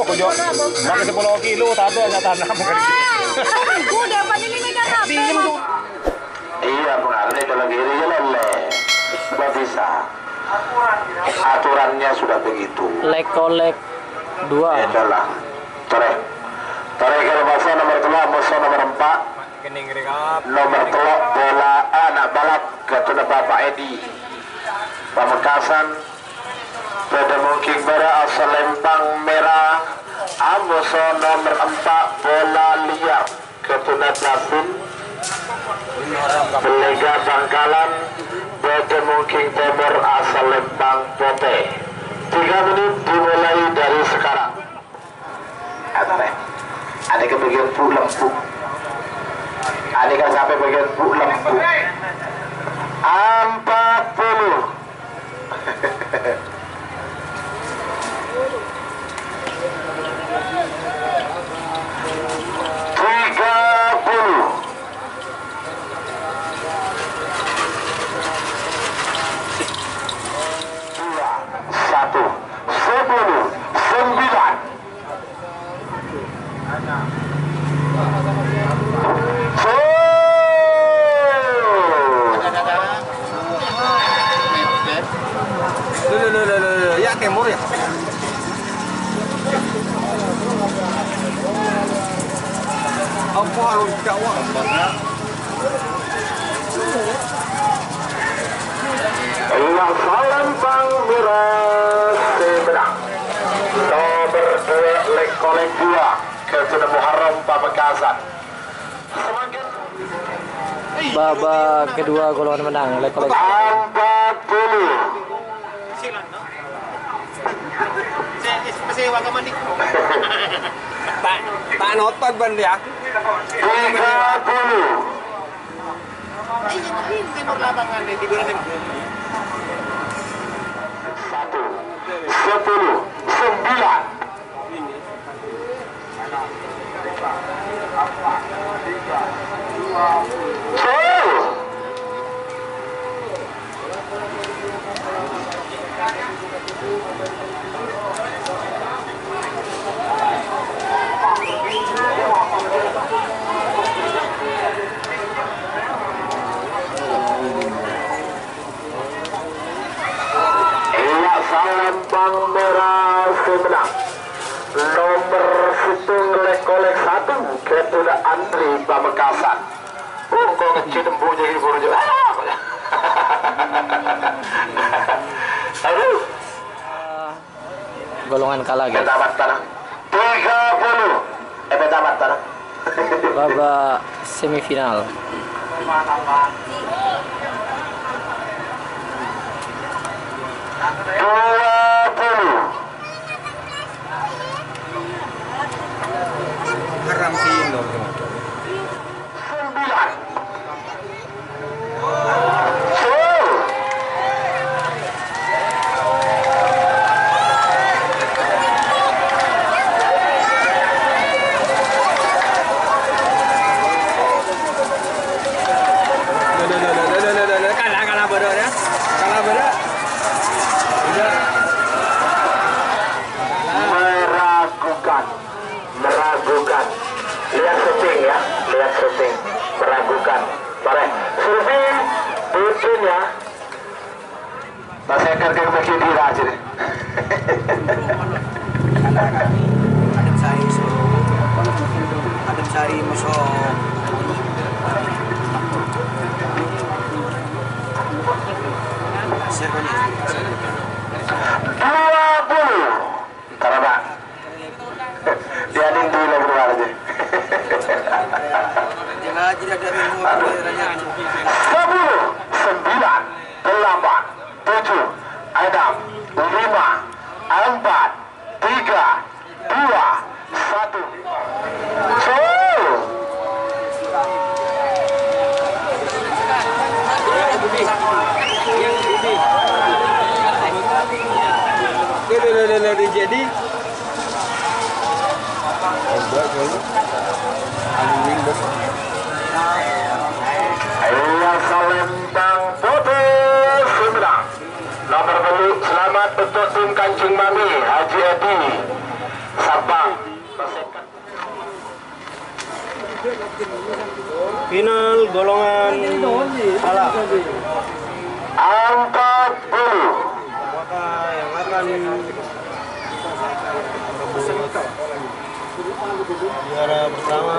ko jo. Maka 10 kilo tato sa tanah mo kali. Gue dapat ini mereka Diem tuh. Iya pengaruh kalau gini jalan nggak bisa. Aturannya sudah begitu. Lek-kolek 2. Ya lah. Tarik kalau masa nomor 3, masa nomor 4. Nomor 3 bola anak balap ketua Bapak Edi Pamekasan. Pada mungkin bara asal Lempang merah. Amoso nomor 4 bola liar ketua David. Pelega Bangkalan. Pada mungkin timur asal Lempang Pote. 3 menit dimulai dari sekarang. Ada ke bagian bu lempu. Ada kan sampai bagian bu lempu. 40. Ya timur ya. Apa harus jauh? Lempang Miras Seberang. Nomor 2 Lek-kolek 2 ketua Muharram Pamekasan. Babak kedua golongan menang lek-kolek 40. Tak nonton ban ya. 30. Timur lapangan di tiburan 1 10 9. Lempang merah semenang. Nomor 1 Lek-kolek 1 ketua Andri Pamekasan. Kok ngecil empunya ini baru juga. Aduh. golongan kalah guys. Tamat tanah. 30. Tamat tanah. Babak semifinal. 20. haram sih Indo. 9. Meragukan. Lihat setting ya, lihat setting. Meragukan. Bareng. Survei Putin ya. Saya akan bagi diri aja deh. Adem Sari masuk. Siapa nih? 20. Ntar apa? Dia nih dulu keluar aja. Jangan tidak ada minggu perannya. 10, 9, 8, 7, 6, 5, 4, 3, 2, 1. Jadi Ayo Salembang foto sembilan. Nomor 2 selamat untuk tim Kancing Mami Haji Edi Sabang. Final golongan ala. 40. Apakah yang akan juara pertama?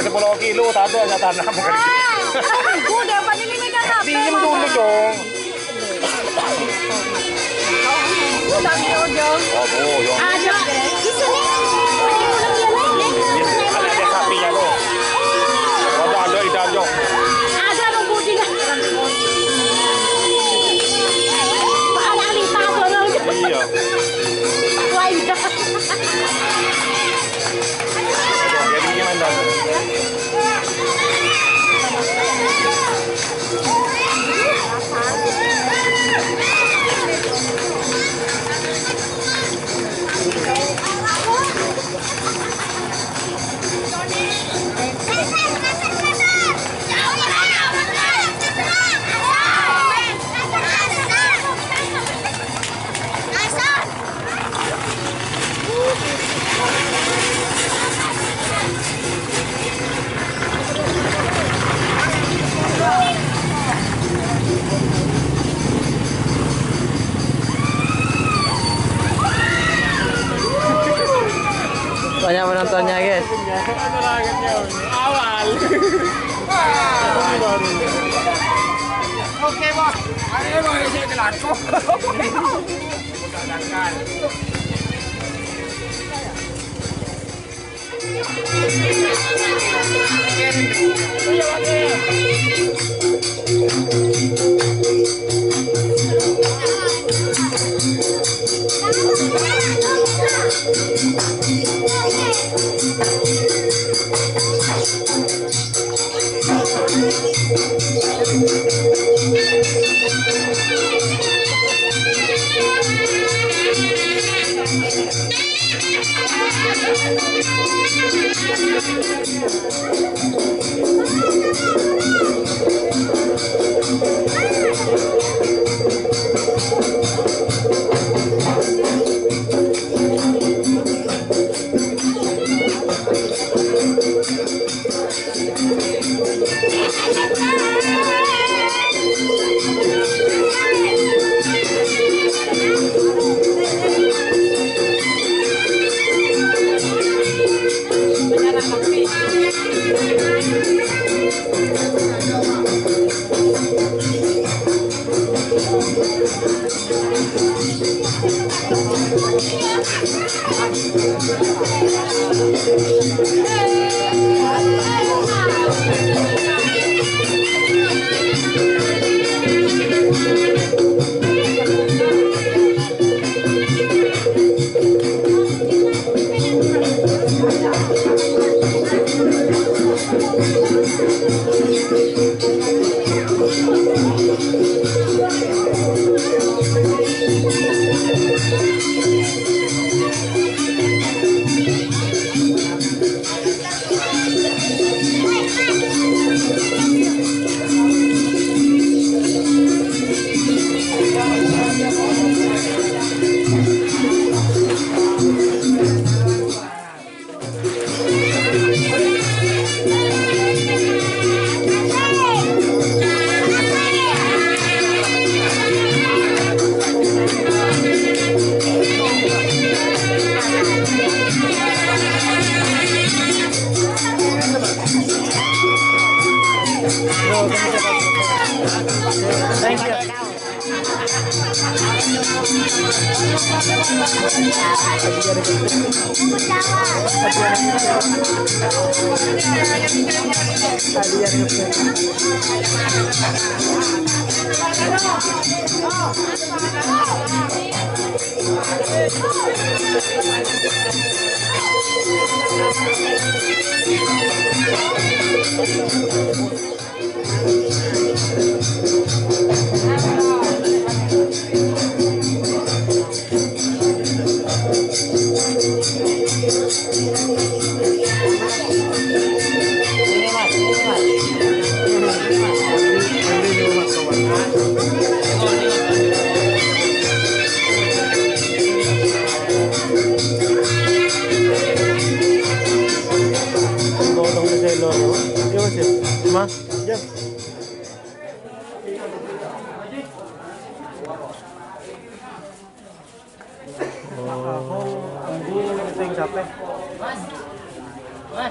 10 kilo, tado sa tanah mo. Udah panilimin ka na. Diem dulu dong. Sabi ko dong. Oh, yung. Ada. Isa ni. Ada sapi niya lo. Ada idadyo. Ada nung buti na. Paalalin pa ako nung. Iya. Why na? Jadi gimana? Banyak penontonnya guys. Awal. Oke bos. Ayo mau saya kelako.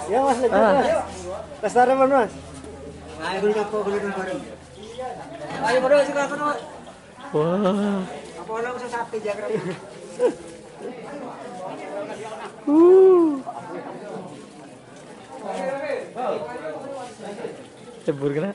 Ya mas, mas. Lestari mana mas? Ayo dulu apa dulu bareng. Ayo berdua juga kan. Wah. Apa orang usah sapi jaga. Cebur kena.